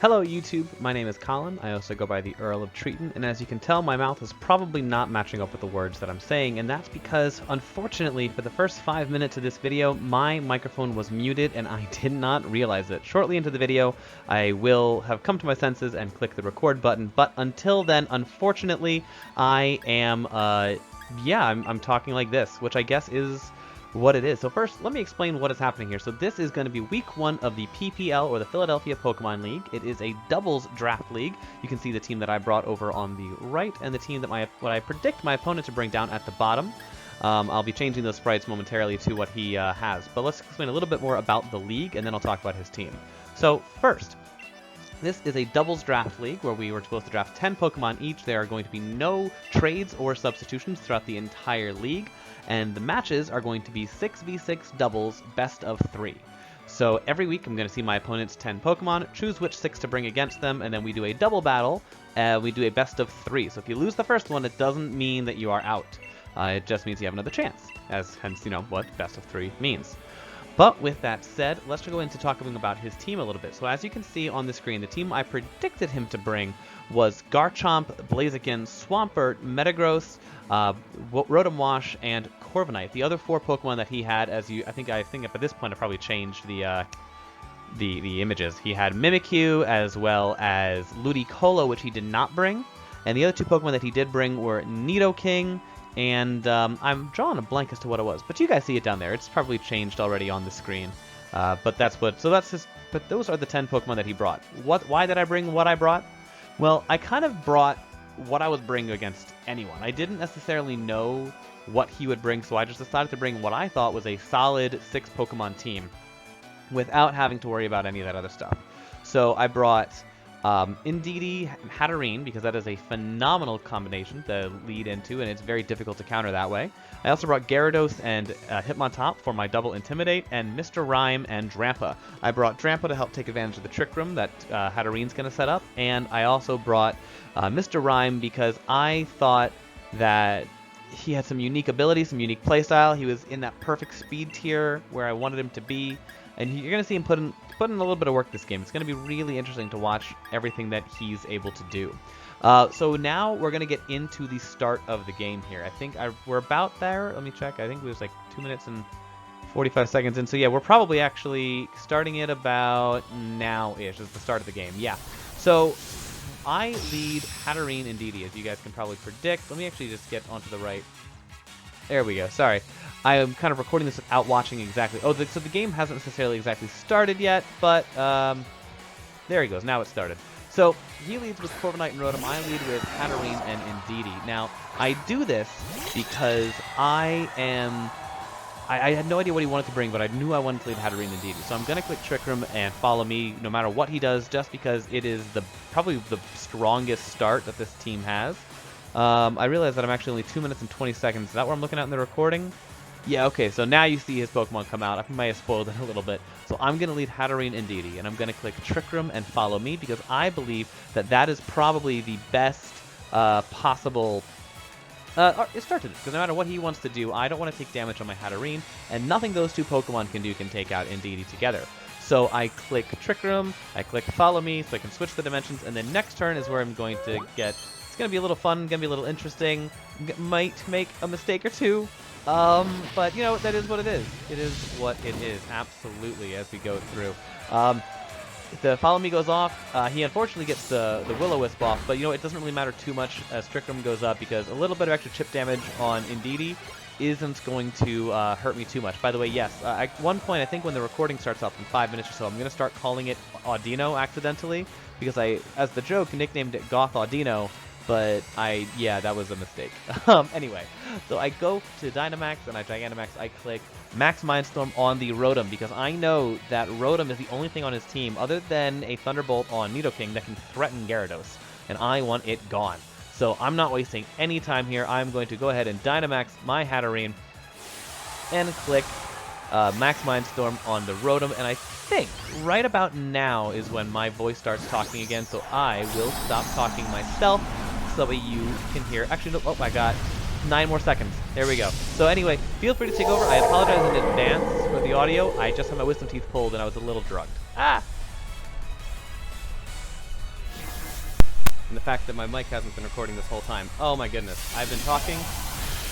Hello YouTube, my name is Colin. I also go by the Earl of Treaton, and as you can tell, my mouth is probably not matching up with the words that I'm saying, and that's because, unfortunately, for the first 5 minutes of this video, my microphone was muted and I did not realize it. Shortly into the video, I will have come to my senses and click the record button, but until then, unfortunately, I am, I'm talking like this, which I guess is what it is. So first, let me explain what is happening here. So this is going to be week 1 of the PPL, or the Philadelphia Pokémon League. It is a doubles draft league. You can see the team that I brought over on the right, and the team that what I predict my opponent to bring down at the bottom. I'll be changing those sprites momentarily to what he has. But let's explain a little bit more about the league, and then I'll talk about his team. So first, this is a doubles draft league where we were supposed to draft 10 Pokemon each. There are going to be no trades or substitutions throughout the entire league, and the matches are going to be 6v6 doubles, best of 3. So every week I'm going to see my opponent's 10 Pokemon, choose which 6 to bring against them, and then we do a double battle. We do a best of 3. So if you lose the first one, it doesn't mean that you are out. It just means you have another chance, as hence, what best of 3 means. But with that said, let's go into talking about his team a little bit. So as you can see on the screen, the team I predicted him to bring was Garchomp, Blaziken, Swampert, Metagross, Rotom Wash, and Corviknight. The other 4 Pokemon that he had, I think at this point I've probably changed the images. He had Mimikyu as well as Ludicolo, which he did not bring, and the other 2 Pokemon that he did bring were Nidoking, and I'm drawing a blank as to what it was, but you guys see it down there. It's probably changed already on the screen. But those are the 10 Pokemon that he brought. Why did I bring what I brought? Well, I kind of brought what I was bringing against anyone. I didn't necessarily know what he would bring, so I just decided to bring what I thought was a solid 6 Pokemon team without having to worry about any of that other stuff. So I brought Indeedee, Hatterene, because that is a phenomenal combination to lead into, and it's very difficult to counter that way. I also brought Gyarados and Hitmontop for my double Intimidate, and Mr. Rhyme and Drampa. I brought Drampa to help take advantage of the Trick Room that Hatterene's going to set up, and I also brought Mr. Rhyme because I thought that he had some unique abilities, some unique playstyle. He was in that perfect speed tier where I wanted him to be, and you're going to see him put in a little bit of work this game. It's going to be really interesting to watch everything that he's able to do. So now we're going to get into the start of the game here. I think we're about there. Let me check. I think it was like 2 minutes and 45 seconds in. So yeah, we're probably actually starting it about now-ish as the start of the game. Yeah. So I lead Hatterene Indeedee, as you guys can probably predict. Let me actually just get onto the right. There we go. Sorry. I am kind of recording this without watching exactly. Oh, so the game hasn't necessarily exactly started yet, but there he goes. Now it started. So he leads with Corviknight and Rotom. I lead with Hatterene and Indeedee. Now, I do this because I had no idea what he wanted to bring, but I knew I wanted to lead Hatterene and Indeedee. So I'm going to click Trick Room and follow me no matter what he does, just because it is probably the strongest start that this team has. I realize that I'm actually only 2 minutes and 20 seconds. Is that what I'm looking at in the recording? Yeah, okay, so now you see his Pokemon come out. I might have spoiled it a little bit. So I'm going to lead Hatterene Indeedee, and I'm going to click Trick Room and follow me, because I believe that is probably the best possible start to this. Because no matter what he wants to do, I don't want to take damage on my Hatterene, and nothing those 2 Pokemon can do can take out Indeedee together. So I click Trick Room, I click Follow Me, so I can switch the dimensions, and then next turn is where I'm going to get... It's going to be a little fun, going to be a little interesting, might make a mistake or 2. But, that is what it is. It is what it is, absolutely, as we go through. The Follow Me goes off. He unfortunately gets the Will-O-Wisp off, but, it doesn't really matter too much as Trick Room goes up, because a little bit of extra chip damage on Indeedee isn't going to hurt me too much. By the way, yes, at one point, I think when the recording starts up in 5 minutes or so, I'm going to start calling it Audino accidentally, because I, as the joke, nicknamed it Goth Audino. But that was a mistake. Anyway, so I go to Dynamax and I Gigantamax. I click Max Mindstorm on the Rotom, because I know that Rotom is the only thing on his team other than a Thunderbolt on Nidoking that can threaten Gyarados, and I want it gone. So I'm not wasting any time here. I'm going to go ahead and Dynamax my Hatterene and click Max Mindstorm on the Rotom, and I think right about now is when my voice starts talking again, so I will stop talking myself so that you can hear. Actually, no, oh my god, 9 more seconds. There we go. So anyway, feel free to take over. I apologize in advance for the audio. I just had my wisdom teeth pulled and I was a little drugged. Ah! and the fact that my mic hasn't been recording this whole time. Oh my goodness, I've been talking,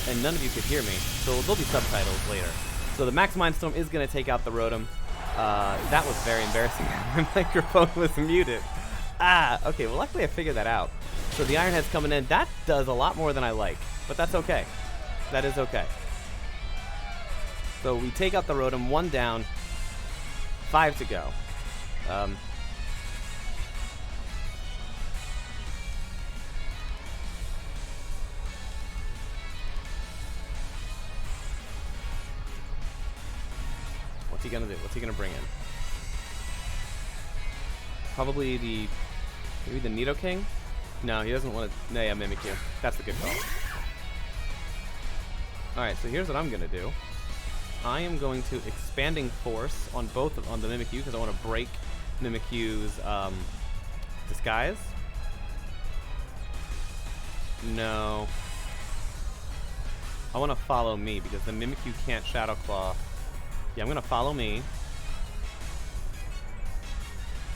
and none of you could hear me, so there'll be subtitles later. So the Max Mindstorm is going to take out the Rotom. That was very embarrassing. My microphone was muted. Okay, well luckily I figured that out. So the Iron Head's coming in. That does a lot more than I like, but that's okay. That is okay. So we take out the Rotom, 1 down, 5 to go. What's he gonna do? What's he gonna bring in? Probably maybe the Nidoking? No, he doesn't want to. No, yeah, Mimikyu. That's the good call. Alright, so here's what I'm gonna do. I am going to Expanding Force on the Mimikyu because I want to break Mimikyu's disguise. No. I want to follow me because the Mimikyu can't Shadow Claw. Yeah, I'm going to follow me.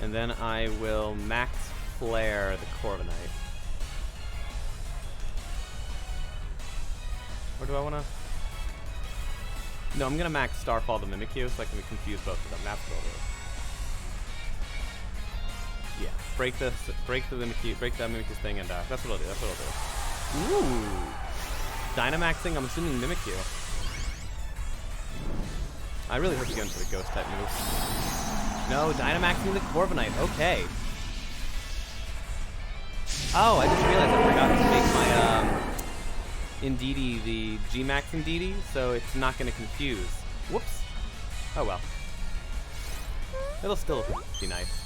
And then I will Max Flare the Corviknight. Or do I want to... No, I'm going to Max Starfall the Mimikyu so I can confuse both of them. That's what I'll do. Yeah, break the Mimikyu, break that Mimikyu's thing, and that's what I'll do. That's what I'll do. Ooh, Dynamaxing. I'm assuming Mimikyu. I really hope you go into the Ghost type moves. No, Dynamaxing the Corviknight. Okay. Oh, I just realized I forgot to make my Indeedee the G-Max Indeedee, so it's not going to confuse. Whoops. Oh well. It'll still be nice.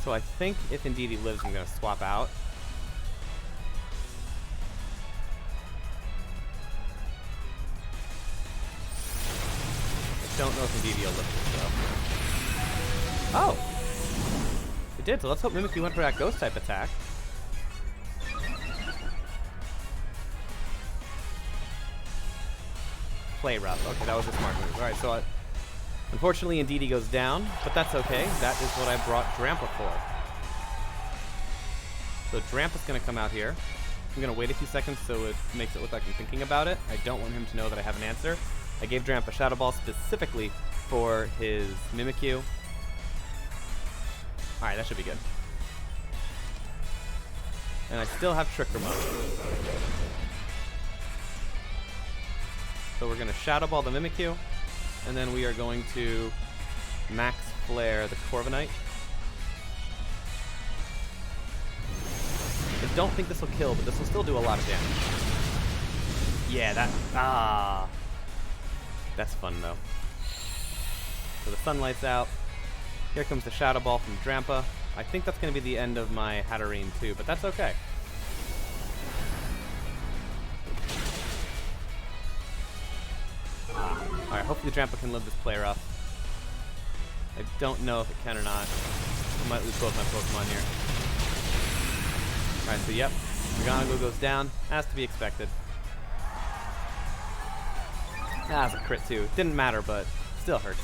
So I think if Indeedee lives, I'm going to swap out. I don't know if Indeedee will live this, though. Oh! It did, so let's hope Mimikyu went for that Ghost-type attack. Play rough. Okay, that was a smart move. Alright, so unfortunately, Indeedee goes down, but that's okay. That is what I brought Drampa for. So Drampa's going to come out here. I'm going to wait a few seconds so it makes it look like I'm thinking about it. I don't want him to know that I have an answer. I gave Drampa Shadow Ball specifically for his Mimikyu. Alright, that should be good. And I still have Tricker Mode. So we're going to Shadow Ball the Mimikyu. And then we are going to Max Flare the Corviknight. I don't think this will kill, but this will still do a lot of damage. Yeah, that's fun though. So the sunlight's out. Here comes the Shadow Ball from Drampa. I think that's going to be the end of my Hatterene too, but that's okay. Alright, hopefully Drampa can live this play rough. I don't know if it can or not. I might lose both my Pokemon here. Alright, so yep. McGonagall goes down, as to be expected. That's a crit too. Didn't matter, but still hurts.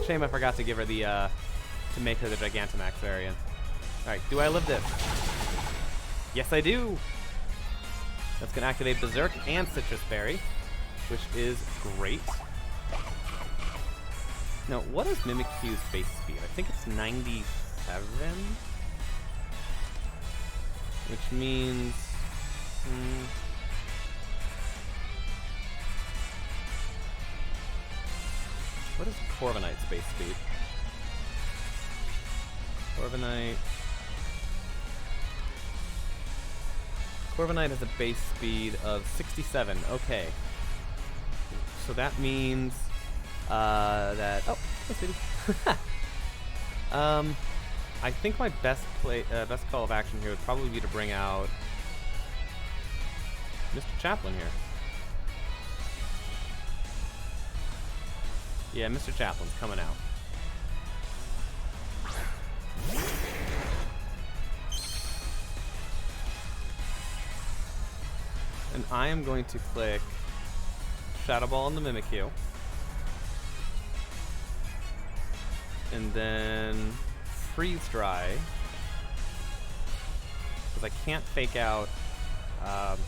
Shame I forgot to give her the, to make her the Gigantamax variant. Alright, do I live this? Yes, I do! That's going to activate Berserk and Citrus Berry, which is great. Now, what is Mimikyu's base speed? I think it's 97? Which means... what is Corviknight's base speed? Corviknight has a base speed of 67. Okay. So that means that... Oh, hey, City. I think my best call of action here would probably be to bring out Mr. Chaplin here. Yeah, Mr. Chaplin's coming out. And I am going to click Shadow Ball on the Mimikyu. And then Freeze Dry. Because I can't fake out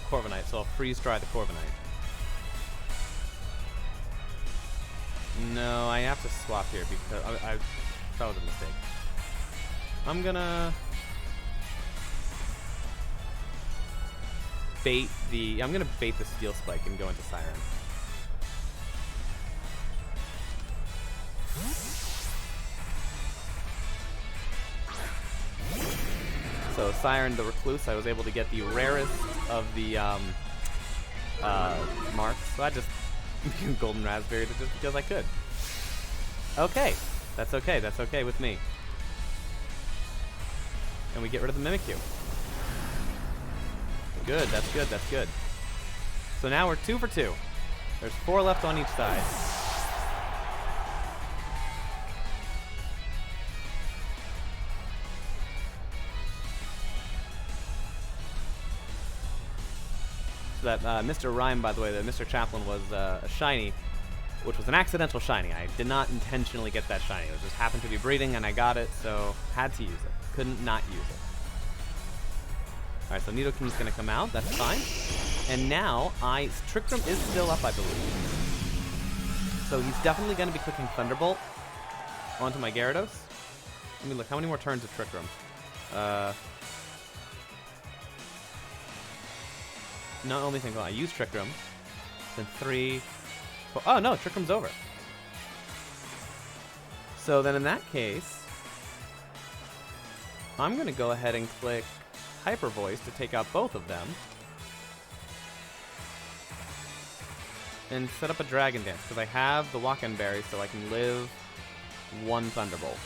Corviknight, so I'll Freeze Dry the Corviknight. No, I have to swap here because that was a mistake. I'm gonna bait the Steel Spike and go into Siren. So Siren the Recluse, I was able to get the rarest of the marks. So I just Golden Raspberry just because I could. Okay, that's okay. That's okay with me. And we get rid of the Mimikyu. Good, that's good, that's good. So now we're 2 for 2. There's 4 left on each side. So that Mr. Rhyme, by the way, that Mr. Chaplin was a shiny, which was an accidental shiny. I did not intentionally get that shiny. It just happened to be breeding and I got it, so had to use it. Couldn't not use it. Alright, so Nidoking's gonna come out, that's fine. And now, Trick Room is still up, I believe. So he's definitely gonna be clicking Thunderbolt onto my Gyarados. Let me look, how many more turns of Trick Room? No, only thing, I use Trick Room. Then 3, 4, oh no, Trick Room's over. So then in that case, I'm gonna go ahead and click Hyper Voice to take out both of them. And set up a Dragon Dance, because I have the Walk-In Berry, so I can live 1 Thunderbolt.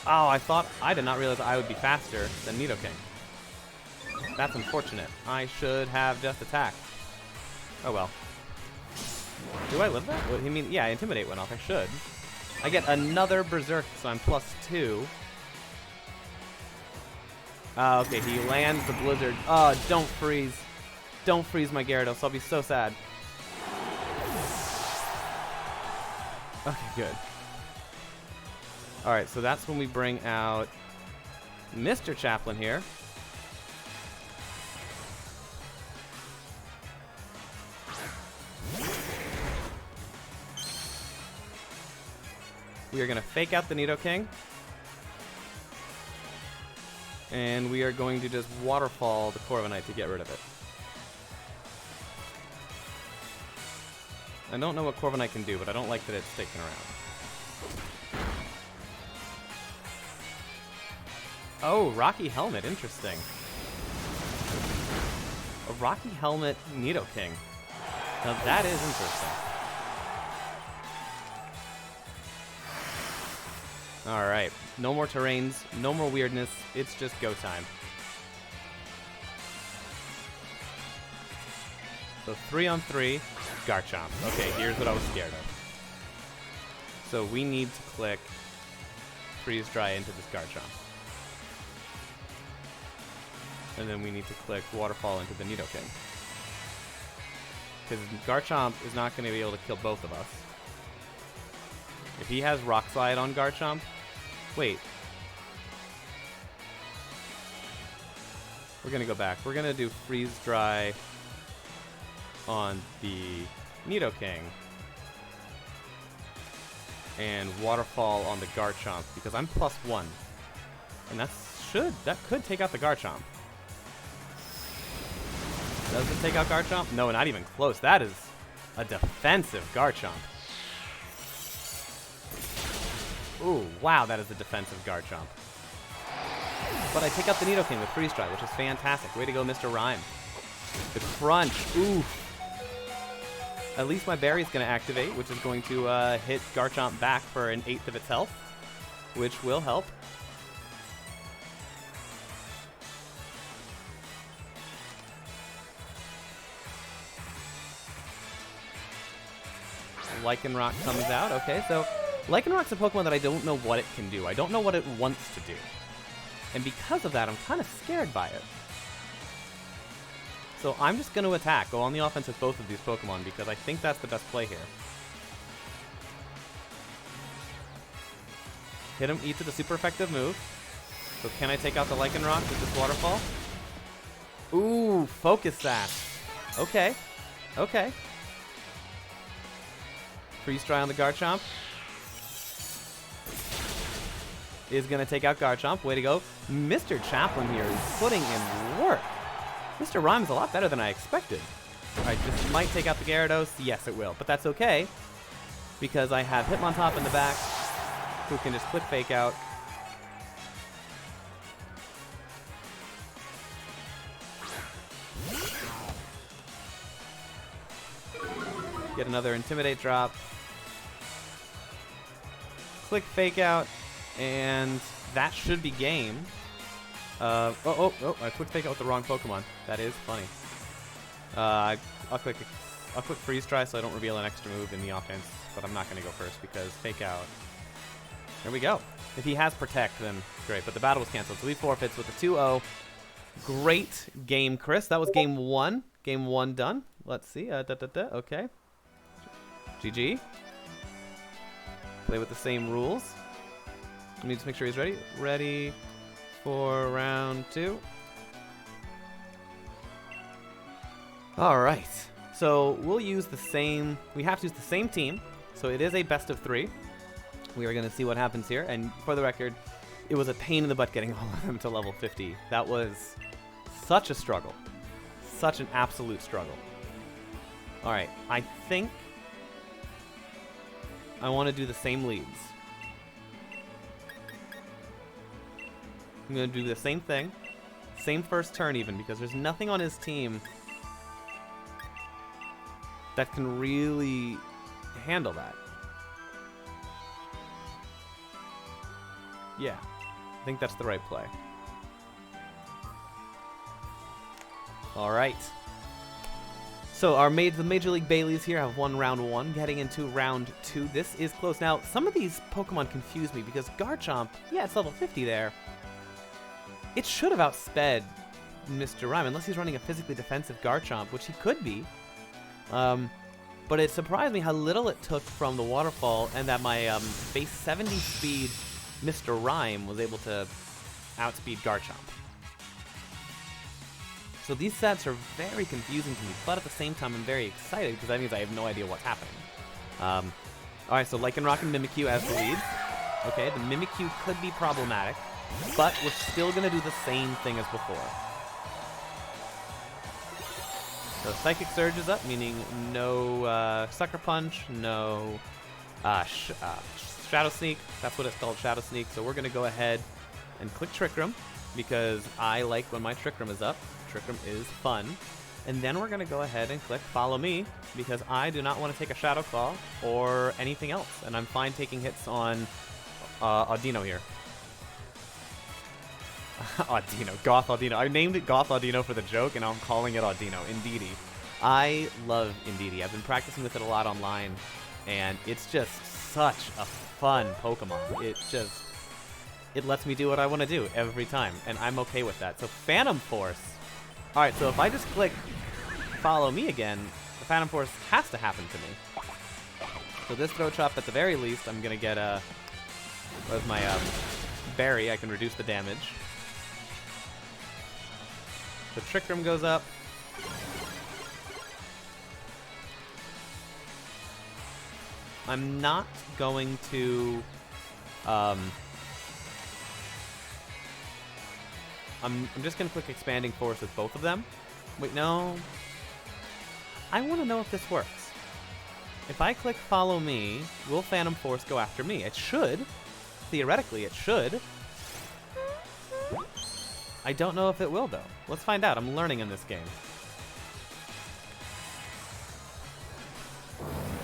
Oh, I did not realize I would be faster than Nidoking. That's unfortunate. I should have just attacked. Oh well. Do I live that? What, you mean, yeah, Intimidate went off. I should. I get another Berserk, so I'm +2. Okay, he lands the Blizzard. Oh, don't freeze. Don't freeze my Gyarados. I'll be so sad. Okay, good. Alright, so that's when we bring out Mr. Chaplin here. We are going to fake out the Nidoking. And we are going to just Waterfall the Corviknight to get rid of it. I don't know what Corviknight can do, but I don't like that it's sticking around. Oh, Rocky Helmet, interesting. A Rocky Helmet Nidoking. Now that is interesting. Alright, no more terrains, no more weirdness, it's just go time. So 3-on-3, Garchomp. Okay, here's what I was scared of. So we need to click Freeze Dry into this Garchomp. And then we need to click Waterfall into the Nidoking. Because Garchomp is not going to be able to kill both of us. If he has Rock Slide on Garchomp, wait. We're going to go back. We're going to do Freeze Dry on the Nidoking. And Waterfall on the Garchomp, because I'm +1. And that could take out the Garchomp. Does it take out Garchomp? No, not even close. That is a defensive Garchomp. Ooh, wow, that is a defensive Garchomp. But I take out the Nidoking with Freeze Dry, which is fantastic. Way to go, Mr. Rhyme. The Crunch. Ooh. At least my Berry's going to activate, which is going to hit Garchomp back for an 1/8 of its health, which will help. Lycanroc comes out. Okay, so Lycanroc's a Pokemon that I don't know what it can do. I don't know what it wants to do. And because of that, I'm kind of scared by it. So I'm just going to attack, go on the offense with both of these Pokemon, because I think that's the best play here. Hit him, eats it, a super effective move. So can I take out the Lycanroc with this Waterfall? Ooh, Focus Sash. Okay, okay. Freeze Dry on the Garchomp. Is going to take out Garchomp. Way to go. Mr. Chaplin here is putting in work. Mr. Rhyme is a lot better than I expected. Alright, this might take out the Gyarados. Yes, it will. But that's okay, because I have Hitmontop in the back, who can just Quick Fake out. Get another Intimidate drop. Quick Fake out, and that should be game. I Quick Fake out with the wrong Pokemon. That is funny. I'll quick Freeze Dry so I don't reveal an extra move in the offense, but I'm not going to go first because Fake out. There we go. If he has Protect, then great, but the battle was canceled, so he forfeits with a 2-0. Great game, Chris. That was game one. Game one done. Let's see. Okay. GG. Play with the same rules. Let me just make sure he's ready. Ready for round 2. All right. So we'll use the same. We have to use the same team. So it is a best of 3. We are going to see what happens here. And for the record, it was a pain in the butt getting all of them to level 50. That was such a struggle. Such an absolute struggle. All right. I think I want to do the same leads. I'm going to do the same thing. Same first turn even, because there's nothing on his team that can really handle that. Yeah, I think that's the right play. All right. So the Major League Bayleefs here have won round 1, getting into round 2. This is close. Now, some of these Pokemon confuse me because Garchomp, yeah, it's level 50 there. It should have outsped Mr. Rhyme, unless he's running a physically defensive Garchomp, which he could be. But it surprised me how little it took from the Waterfall, and that my base 70 speed Mr. Rhyme was able to outspeed Garchomp. So these sets are very confusing to me, but at the same time I'm very excited because that means I have no idea what's happening. Alright, so Lycanroc and Mimikyu as the lead. Okay, the Mimikyu could be problematic, but we're still going to do the same thing as before. So Psychic Surge is up, meaning no Sucker Punch, no Shadow Sneak. That's what it's called, Shadow Sneak. So we're going to go ahead and click Trick Room, because I like when my Trick Room is up. Trick Room is fun. And then we're going to go ahead and click Follow Me, because I do not want to take a Shadow Claw or anything else. And I'm fine taking hits on Audino here. Audino, Goth Audino. I named it Goth Audino for the joke, and now I'm calling it Audino. Indeedee. I love Indeedee. I've been practicing with it a lot online, and it's just such a fun Pokemon. It lets me do what I want to do every time, and I'm okay with that. So Phantom Force. Alright, so if I just click Follow Me again, the Phantom Force has to happen to me. So this Throat Chop, at the very least, I'm going to get with my Berry, I can reduce the damage. The Trick Room goes up. I'm not going to... I'm just going to click Expanding Force with both of them. Wait, no. I want to know if this works. If I click Follow Me, will Phantom Force go after me? It should. Theoretically, it should. I don't know if it will, though. Let's find out. I'm learning in this game.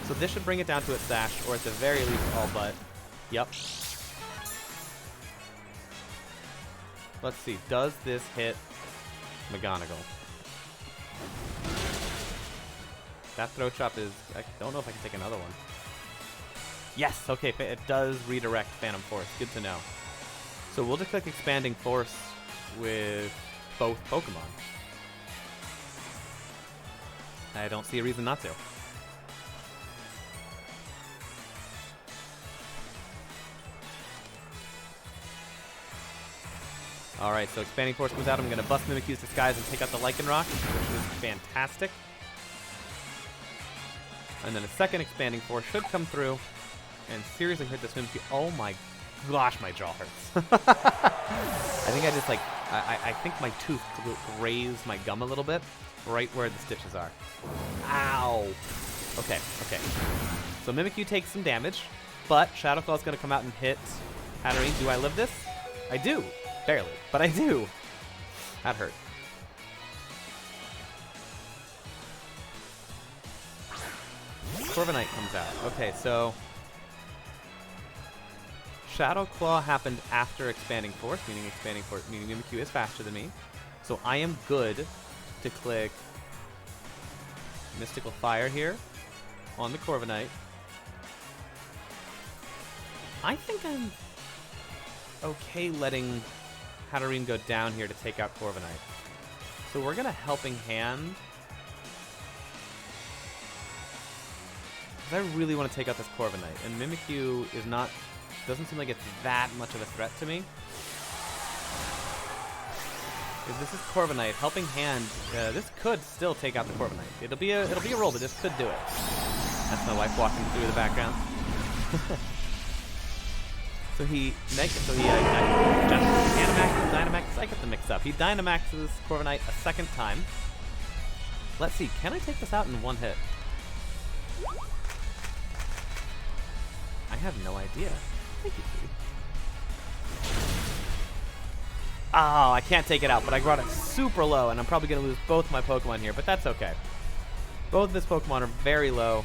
So this should bring it down to its Sash, or at the very least, all but. Yep. Let's see. Does this hit McGonagall? That Throat Chop is... I don't know if I can take another one. Yes, okay, it does redirect Phantom Force. Good to know. So we'll just click Expanding Force with both Pokemon. I don't see a reason not to. Alright, so Expanding Force comes out. I'm going to bust Mimikyu's Disguise and take out the Lycanroc, which is fantastic. And then a second Expanding Force should come through and seriously hurt this Mimikyu. Oh my gosh, my jaw hurts. I think I just like, I think my tooth grazed my gum a little bit, right where the stitches are. Ow! Okay, okay. So Mimikyu takes some damage, but Shadow Claw is going to come out and hit Hatterene. Do I live this? I do. Barely, but I do. That hurt. Corviknight comes out. Okay, so Shadow Claw happened after Expanding Force, meaning Mimikyu is faster than me. So I am good to click Mystical Fire here on the Corviknight. I think I'm okay letting Hatterene go down here to take out Corviknight. So we're gonna Helping Hand. Because I really want to take out this Corviknight, and Mimikyu doesn't seem like it's that much of a threat to me. If this is Corviknight, Helping Hand, this could still take out the Corviknight. It'll be a roll, but this could do it. That's my wife walking through the background. So he Dynamax. I get the mix up. He Dynamaxes Corviknight a second time. Let's see. Can I take this out in one hit? I have no idea. Thank you, sweetie. Oh, I can't take it out, but I brought it super low, and I'm probably going to lose both my Pokemon here, but that's okay. Both of his Pokemon are very low,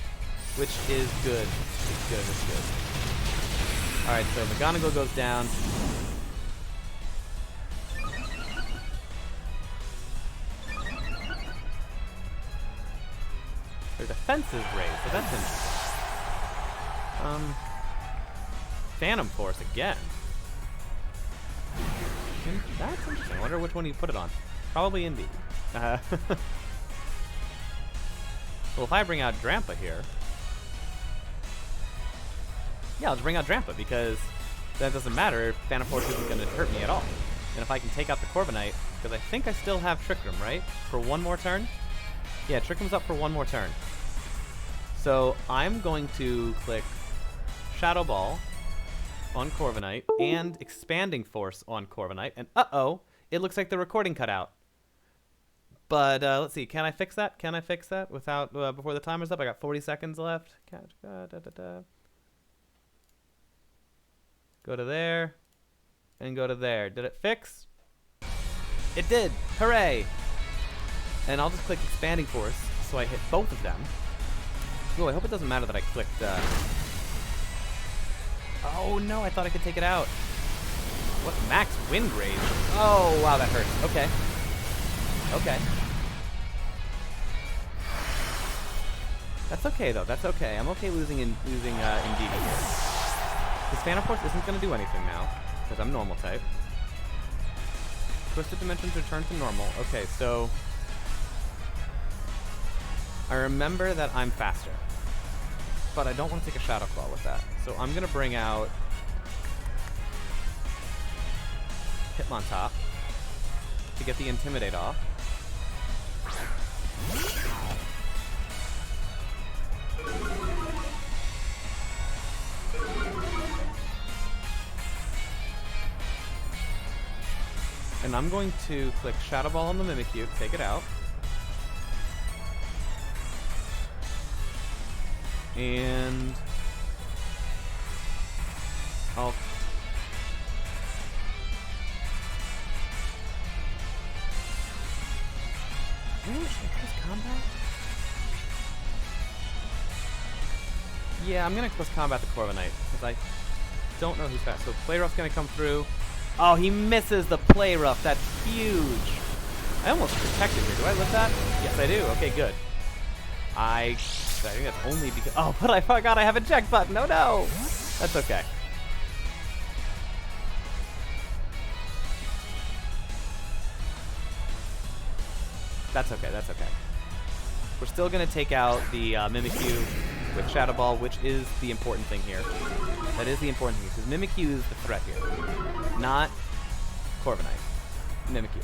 which is good. It's good, it's good. Alright, so McGonagall goes down. Their defense is raised, so that's interesting. Phantom Force again. That's interesting. I wonder which one you put it on. Probably Indeed. Well, if I bring out Drampa here... Yeah, I'll just bring out Drampa, because that doesn't matter. Phantom Force isn't going to hurt me at all. And if I can take out the Corviknight, because I think I still have Trick Room, right? For one more turn? Yeah, Trick Room's up for one more turn. So I'm going to click Shadow Ball on Corviknight and Expanding Force on Corviknight, and uh-oh, it looks like the recording cut out. But let's see, can I fix that? Can I fix that without before the timer's up? I got 40 seconds left. Go to there and go to there. Did it fix? It did. Hooray! And I'll just click Expanding Force so I hit both of them. Oh, I hope it doesn't matter that I clicked oh no, I thought I could take it out. What max wind rage? Oh wow, that hurts. Okay. Okay. That's okay though. That's okay. I'm okay losing Indeedee here. This Phantom Force isn't going to do anything now because I'm normal type. Twisted Dimensions return to normal. Okay, so I remember that I'm faster, but I don't want to take a Shadow Claw with that. So I'm going to bring out Hitmontop to get the Intimidate off. And I'm going to click Shadow Ball on the Mimikyu, take it out. And I'll should I press combat? Yeah, I'm gonna press combat the Corviknight because I don't know who's fast. So Play Rough's gonna come through. Oh, he misses the Play Rough. That's huge. I almost protected here. Do I live that? Yes, I do. Okay, good. I I think that's only because... Oh, but I forgot I have a check button. Oh, no. That's okay. That's okay. That's okay. We're still going to take out the Mimikyu with Shadow Ball, which is the important thing here. That is the important thing, because Mimikyu is the threat here. Not Corviknight. Mimikyu.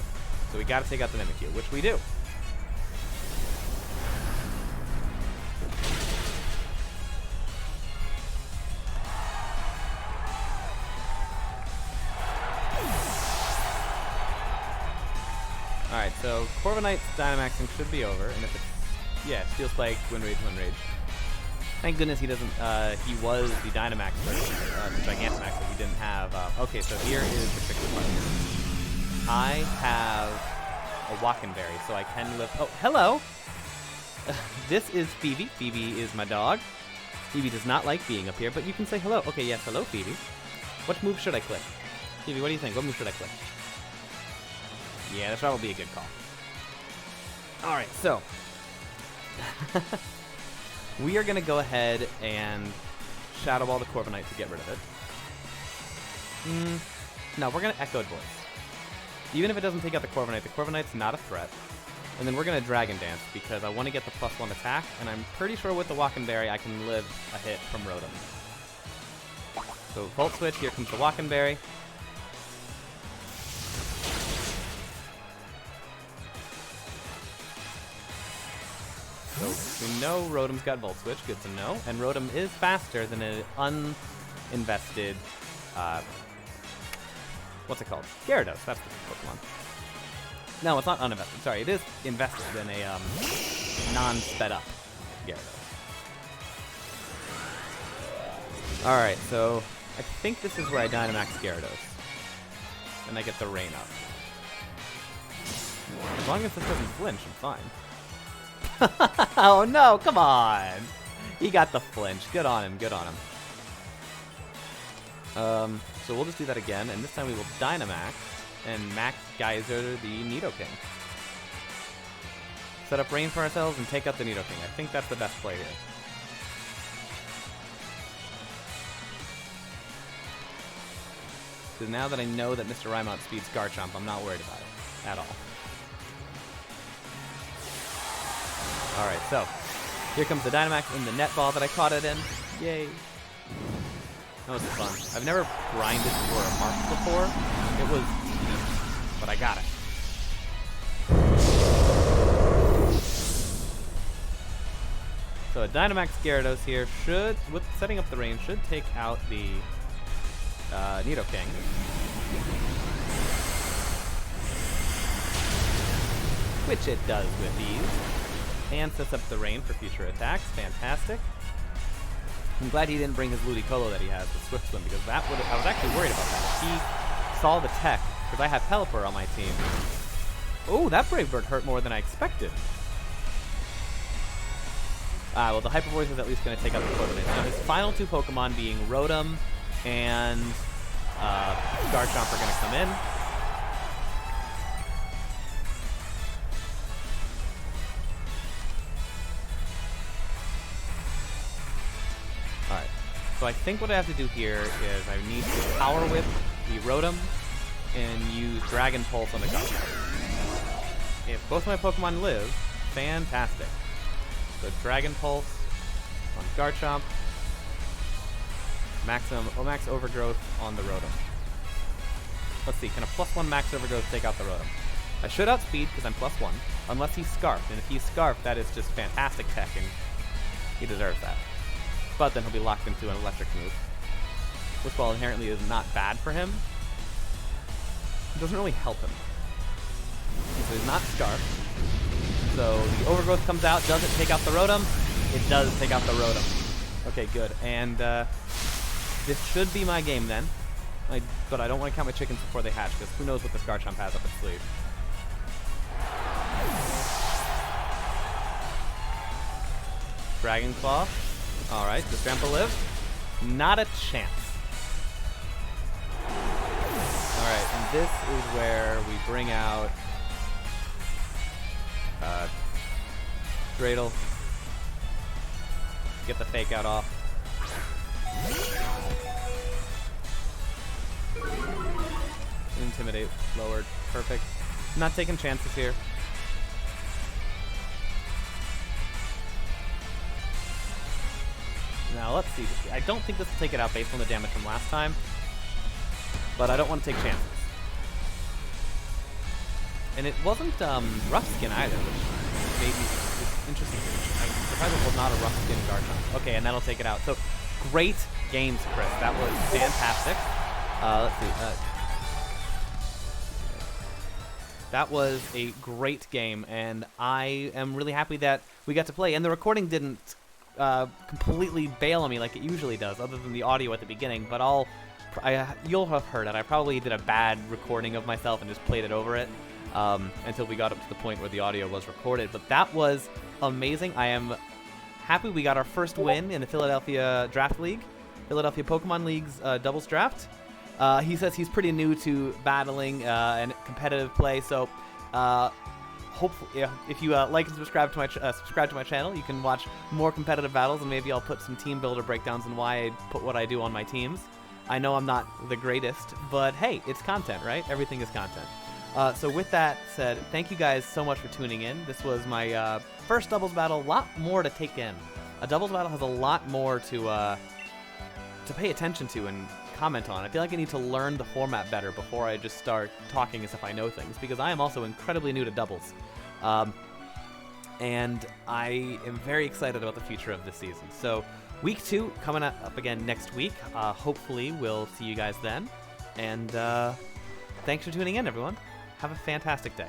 So we got to take out the Mimikyu, which we do. Alright, so Corviknight's Dynamaxing should be over, and if it's... Yeah, Steel Spike, Wind Rage, Wind Rage. Thank goodness he doesn't... he was the Dynamax version, the Gigantamax that he didn't have. Okay, so here is the tricky part here. I have a Walkenberry, so I can live... Oh, hello! This is Phoebe. Phoebe is my dog. Phoebe does not like being up here, but you can say hello. Okay, yes, hello, Phoebe. What move should I click? Phoebe, what do you think? What move should I click? Yeah, that's probably a good call. Alright, so... we are going to go ahead and Shadow Ball the Corviknight to get rid of it. No, we're going to Echoed Voice. Even if it doesn't take out the Corviknight's not a threat. And then we're going to Dragon Dance because I want to get the +1 attack, and I'm pretty sure with the Walkenberry I can live a hit from Rotom. So Volt Switch, here comes the Walkenberry. So we know Rotom's got Volt Switch, good to know. And Rotom is faster than an uninvested, what's it called? Gyarados, that's the Pokemon. No, it's not uninvested, sorry, it is invested in a non-sped up Gyarados. Alright, so I think this is where I Dynamax Gyarados. And I get the Rain up. As long as this doesn't flinch, I'm fine. Oh no, come on! He got the flinch. Good on him, good on him. So we'll just do that again, and this time we will Dynamax and Max Geyser the Nidoking. Set up Rain for ourselves and take out the Nidoking. I think that's the best play here. Because now that I know that Mr. Raimont speeds Garchomp, I'm not worried about it at all. Alright, so here comes the Dynamax in the net ball that I caught it in. Yay. That was fun. I've never grinded for a mark before. It was easy, but I got it. So a Dynamax Gyarados here should, with setting up the range, should take out the Nidoking. Which it does with ease. And sets up the Rain for future attacks. Fantastic. I'm glad he didn't bring his Ludicolo that he has with Swift Swim, because that would I was actually worried about that. If he saw the tech, because I have Pelipper on my team. Oh, that Brave Bird hurt more than I expected. Well, the Hyper Voice is at least going to take out the Corviknight. Now, his final two Pokemon being Rotom and Garchomp are going to come in. Alright, so I think what I have to do here is I need to Power Whip the Rotom and use Dragon Pulse on the Garchomp. If both of my Pokemon live, fantastic. So Dragon Pulse on Garchomp, Max Overgrowth on the Rotom. Let's see, can a +1 Max Overgrowth take out the Rotom? I should outspeed because I'm +1, unless he's Scarfed, and if he's Scarfed, that is just fantastic tech, and he deserves that. But then he'll be locked into an electric move, which while inherently is not bad for him, it doesn't really help him. So he's not Scarfed. So the Overgrowth comes out, does it take out the Rotom? It does take out the Rotom. Okay, good. And this should be my game then. But I don't want to count my chickens before they hatch, because who knows what this Garchomp has up its sleeve. Dragon Claw. Alright, does Grandpa live? Not a chance. Alright, and this is where we bring out Dreidel. get the fake out off. Intimidate, lowered, perfect. Not taking chances here. Now let's see. I don't think this will take it out based on the damage from last time, but I don't want to take chances. And it wasn't rough skin either, which made me interesting. I'm surprised it was not a rough skin Garchomp. Okay, and that'll take it out. So great games, Chris. That was fantastic. Let's see. That was a great game, and I am really happy that we got to play. And the recording didn't completely bail on me like it usually does, other than the audio at the beginning. But you'll have heard it. I probably did a bad recording of myself and just played it over it until we got up to the point where the audio was recorded. But that was amazing. I am happy we got our first win in the Philadelphia Pokémon League's doubles draft. He says he's pretty new to battling and competitive play, so hopefully, if you like and subscribe to my channel, you can watch more competitive battles, and maybe I'll put some team builder breakdowns and why I put what I do on my teams. I know I'm not the greatest, but hey, it's content, right? Everything is content. So with that said, thank you guys so much for tuning in. This was my first doubles battle. A lot more to take in. A doubles battle has a lot more to pay attention to and comment on. I feel like I need to learn the format better before I just start talking as if I know things, because I am also incredibly new to doubles. And I am very excited about the future of this season. So week 2 coming up again next week. Hopefully we'll see you guys then. And thanks for tuning in, everyone. Have a fantastic day.